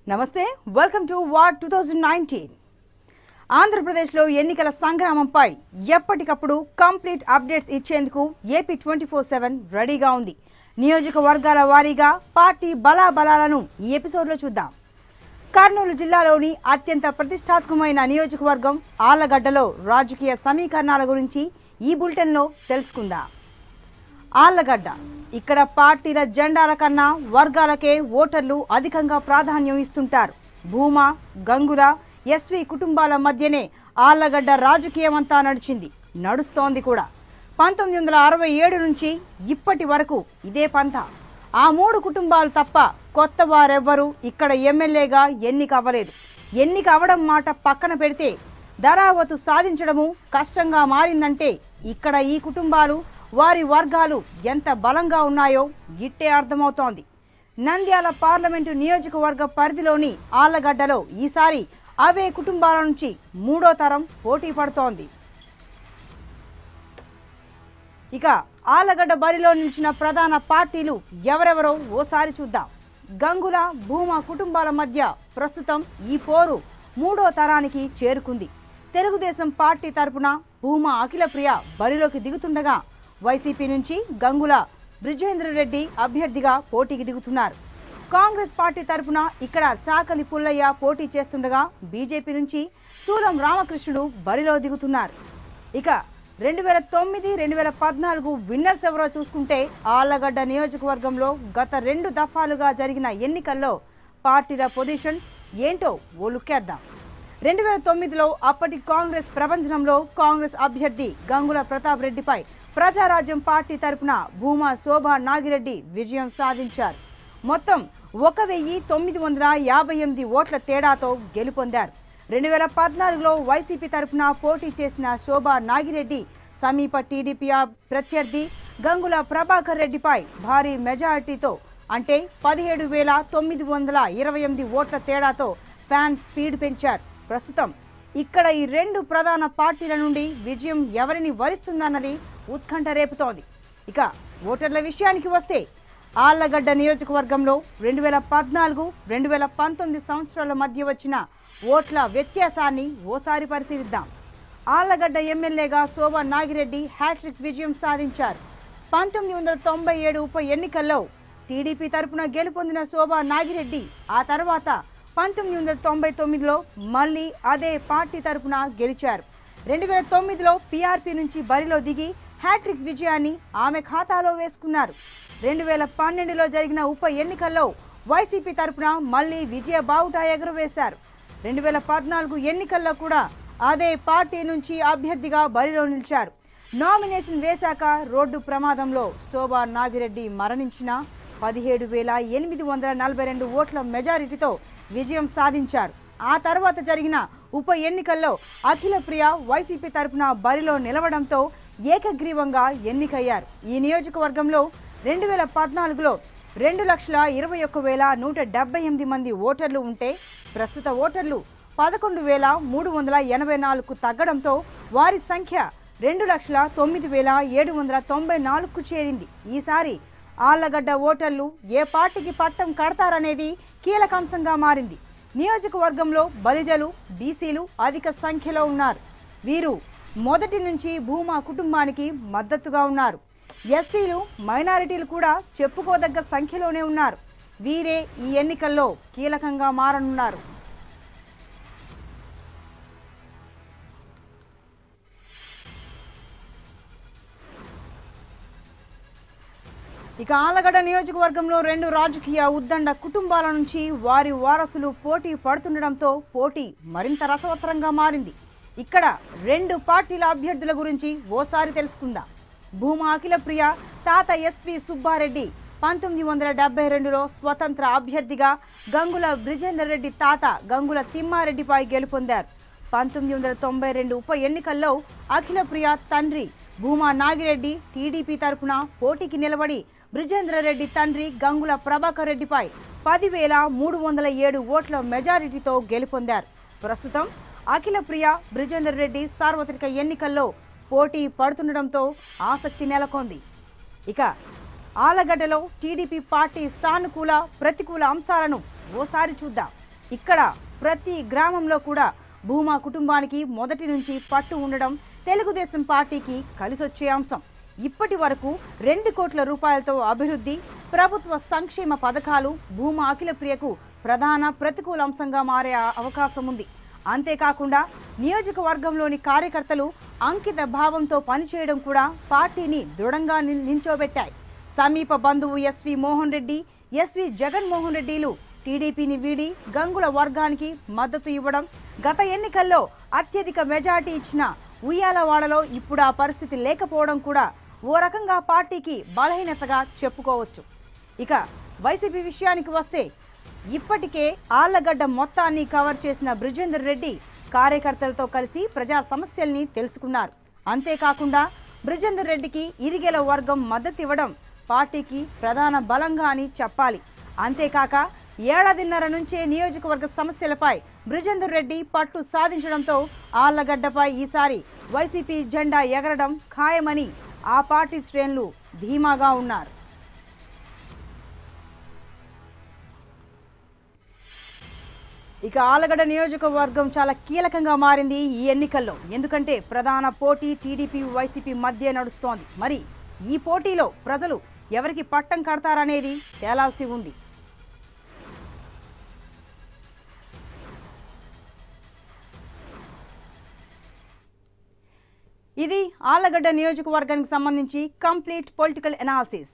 నమస్తే welcome to war 2019 ఆంధ్రప్రదేశ్లో ఎన్నికల సంగ్రామంపై ఎప్పటికప్పుడు కంప్లీట్ అప్డేట్స్ ఇచ్చేందుకు ఏపీ 24/7 రెడీగా ఉంది. నియోజకవర్గాల వారీగా పార్టీ బలాబలాలను ఈ ఎపిసోడ్లో చూద్దాం. కర్నూలు జిల్లాలోని అత్యంత ప్రతిష్టాత్మకమైన నియోజకవర్గం ఆళ్లగడ్డలో రాజకీయ సమీకరణాల గురించి ఈ బులెటిన్లో తెలుసుకుందాం. ఆళ్లగడ్డ ఇక్కడ పార్టీల జెండాల కన్నా వర్గాలకే ఓటర్లు అధికంగా ప్రాధాన్యం ఇస్తుంటారు. భూమా, గంగుల, ఎస్వి కుటుంబాల మధ్యనే ఆళ్లగడ్డ రాజకీయమంతా నడుస్తోంది కూడా. 1967 నుంచి ఇప్పటి వరకు ఇదే పంథ. ఆ మూడు కుటుంబాలు తప్ప కొత్త వారెవ్వరూ ఇక్కడ ఎమ్మెల్యేగా ఎన్నిక అవ్వలేదు. ఎన్నిక అవ్వడం మాట పక్కన పెడితే ధరావతు సాధించడము కష్టంగా మారిందంటే ఇక్కడ ఈ కుటుంబాలు వారి వర్గాలు ఎంత బలంగా ఉన్నాయో ఇట్టే అర్థమవుతోంది. నంద్యాల పార్లమెంటు నియోజకవర్గ పరిధిలోని ఆళ్లగడ్డలో ఈసారి అవే కుటుంబాల నుంచి మూడో తరం పోటీ పడుతోంది. ఇక ఆళ్లగడ్డ బరిలో నిలిచిన ప్రధాన పార్టీలు ఎవరెవరో ఓసారి చూద్దాం. గంగుల, భూమా కుటుంబాల మధ్య ప్రస్తుతం ఈ పోరు మూడో తరానికి చేరుకుంది. తెలుగుదేశం పార్టీ తరపున భూమా అఖిలప్రియ బరిలోకి దిగుతుండగా వైసీపీ నుంచి గంగుల బ్రిజేంద్రరెడ్డి అభ్యర్థిగా పోటీకి దిగుతున్నారు. కాంగ్రెస్ పార్టీ తరపున ఇక్కడ చాకలి పుల్లయ్య పోటీ చేస్తుండగా బీజేపీ నుంచి సూరం రామకృష్ణుడు బరిలో దిగుతున్నారు. ఇక 2009-2014 విన్నర్స్ ఎవరో చూసుకుంటే ఆళ్లగడ్డ నియోజకవర్గంలో గత 2 దఫాలుగా జరిగిన ఎన్నికల్లో పార్టీల పొజిషన్స్ ఏంటో ఓ లుక్కేద్దాం. 2009లో అప్పటి కాంగ్రెస్ ప్రభంజనంలో కాంగ్రెస్ అభ్యర్థి గంగుల ప్రతాప్ రెడ్డిపై ప్రజారాజ్యం పార్టీ తరపున భూమా శోభా నాగిరెడ్డి విజయం సాధించారు. మొత్తం 1958 ఓట్ల తేడాతో గెలుపొందారు. 2014లో వైసీపీ తరపున పోటీ చేసిన శోభా నాగిరెడ్డి సమీప టీడీపీ ప్రత్యర్థి గంగుల ప్రభాకర్ రెడ్డిపై భారీ మెజారిటీతో అంటే 17,928 ఓట్ల తేడాతో ఫ్యాన్స్ స్పీడ్ పెంచారు. ప్రస్తుతం ఇక్కడ ఈ 2 ప్రధాన పార్టీల నుండి విజయం ఎవరిని వరిస్తుందన్నది ఉత్కంఠ రేపుతోంది. ఇక ఓటర్ల విషయానికి వస్తే ఆళ్లగడ్డ నియోజకవర్గంలో 2014-2019 సంవత్సరాల మధ్య వచ్చిన ఓట్ల వ్యత్యాసాన్ని ఓసారి పరిశీలిద్దాం. ఆళ్లగడ్డ ఎమ్మెల్యేగా శోభా నాగిరెడ్డి హ్యాట్రిక్ విజయం సాధించారు. 1997 ఉప ఎన్నికల్లో టీడీపీ తరపున గెలుపొందిన శోభా నాగిరెడ్డి ఆ తర్వాత 1999లో మళ్ళీ అదే పార్టీ తరపున గెలిచారు. 2009లో పీఆర్పీ నుంచి బరిలో దిగి హ్యాట్రిక్ విజయాన్ని ఆమె ఖాతాలో వేసుకున్నారు. 2012లో జరిగిన ఉప ఎన్నికల్లో వైసీపీ తరపున మళ్ళీ విజయ బావుటా ఎగురవేశారు. 2014 ఎన్నికల్లో కూడా అదే పార్టీ నుంచి అభ్యర్థిగా బరిలో నిలిచారు. నామినేషన్ వేశాక రోడ్డు ప్రమాదంలో శోభా నాగిరెడ్డి మరణించిన 17,842 ఓట్ల మెజారిటీతో విజయం సాధించారు. ఆ తర్వాత జరిగిన ఉప ఎన్నికల్లో అఖిలప్రియ వైసీపీ తరపున బరిలో నిలవడంతో ఏకగ్రీవంగా ఎన్నికయ్యారు. ఈ నియోజకవర్గంలో 2014లో 2,21,178 మంది ఓటర్లు ఉంటే ప్రస్తుత ఓటర్లు 11,384కు తగ్గడంతో వారి సంఖ్య 2,09,794కు చేరింది. ఈసారి ఆళ్లగడ్డ ఓటర్లు ఏ పార్టీకి పట్టం కడతారనేది కీలకాంశంగా మారింది. నియోజకవర్గంలో బలిజలు, బీసీలు అధిక సంఖ్యలో ఉన్నారు. వీరు మొదటి నుంచి భూమా కుటుంబానికి మద్దతుగా ఉన్నారు. ఎస్సీలు, మైనారిటీలు కూడా చెప్పుకోదగ్గ సంఖ్యలోనే ఉన్నారు. వీరే ఈ ఎన్నికల్లో కీలకంగా మారనున్నారు. ఇక ఆళ్లగడ్డ నియోజకవర్గంలో 2 రాజకీయ ఉద్దండ కుటుంబాల నుంచి వారి వారసులు పోటీ పడుతుండడంతో పోటీ మరింత రసవత్తరంగా మారింది. ఇక్కడ 2 పార్టీల అభ్యర్థుల గురించి ఓసారి తెలుసుకుందాం. భూమా అఖిలప్రియ తాత ఎస్వి సుబ్బారెడ్డి 1972లో స్వతంత్ర అభ్యర్థిగా గంగుల బ్రిజేంద్రరెడ్డి తాత గంగుల తిమ్మారెడ్డిపై గెలుపొందారు. 1992 ఉప ఎన్నికల్లో అఖిలప్రియ తండ్రి భూమా నాగిరెడ్డి టీడీపీ తరపున పోటీకి నిలబడి బ్రిజేంద్రరెడ్డి తండ్రి గంగుల ప్రభాకర్ రెడ్డిపై 10,307 ఓట్ల మెజారిటీతో గెలుపొందారు. ప్రస్తుతం అఖిలప్రియ, బ్రిజేంద్రరెడ్డి సార్వత్రిక ఎన్నికల్లో పోటీ పడుతుండడంతో ఆసక్తి నెలకొంది. ఇక ఆళ్లగడ్డలో టీడీపీ పార్టీ సానుకూల, ప్రతికూల అంశాలను ఓసారి చూద్దాం. ఇక్కడ ప్రతి గ్రామంలో కూడా భూమా కుటుంబానికి మొదటి నుంచి పట్టు ఉండడం తెలుగుదేశం పార్టీకి కలిసొచ్చే అంశం. ఇప్పటి వరకు 2 కోట్ల రూపాయలతో అభివృద్ధి, ప్రభుత్వ సంక్షేమ పథకాలు భూమా అఖిలప్రియకు ప్రధాన ప్రతికూల అంశంగా మారే అవకాశం ఉంది. అంతేకాకుండా నియోజకవర్గంలోని కార్యకర్తలు అంకిత భావంతో పనిచేయడం కూడా పార్టీని దృఢంగా నిల్చోబెట్టాయి. సమీప బంధువు ఎస్వి మోహన్ రెడ్డి, ఎస్వి జగన్మోహన్ రెడ్డిలు టీడీపీని వీడి గంగుల వర్గానికి మద్దతు ఇవ్వడం, గత ఎన్నికల్లో అత్యధిక మెజార్టీ ఇచ్చిన ఉయ్యాలవాడలో ఇప్పుడు ఆ పరిస్థితి లేకపోవడం కూడా ఓ రకంగా పార్టీకి బలహీనతగా చెప్పుకోవచ్చు. ఇక వైసీపీ విషయానికి వస్తే ఇప్పటికే ఆళ్లగడ్డ మొత్తాన్ని కవర్ చేసిన బ్రిజేందర్ రెడ్డి కార్యకర్తలతో కలిసి ప్రజా సమస్యల్ని తెలుసుకున్నారు. అంతేకాకుండా బ్రిజేందర్ రెడ్డికి ఇరిగేల వర్గం మద్దతు ఇవ్వడం పార్టీకి ప్రధాన బలంగా అని చెప్పాలి. అంతేకాక ఏడాదిన్నర నుంచే నియోజకవర్గ సమస్యలపై బ్రిజేందర్ రెడ్డి పట్టు సాధించడంతో ఆళ్లగడ్డపై ఈసారి వైసీపీ జెండా ఎగరడం ఖాయమని ఆ పార్టీ శ్రేణులు ధీమాగా ఉన్నారు. ఇక ఆళ్లగడ్డ నియోజకవర్గం చాలా కీలకంగా మారింది ఈ ఎన్నికల్లో. ఎందుకంటే ప్రధాన పోటీ టీడీపీ వైసీపీ మధ్య నడుస్తోంది. మరి ఈ పోటీలో ప్రజలు ఎవరికి పట్టం కడతారనేది తేలాల్సి ఉంది. ఇది ఆళ్లగడ్డ నియోజకవర్గానికి సంబంధించి కంప్లీట్ పొలిటికల్ అనాలిసిస్.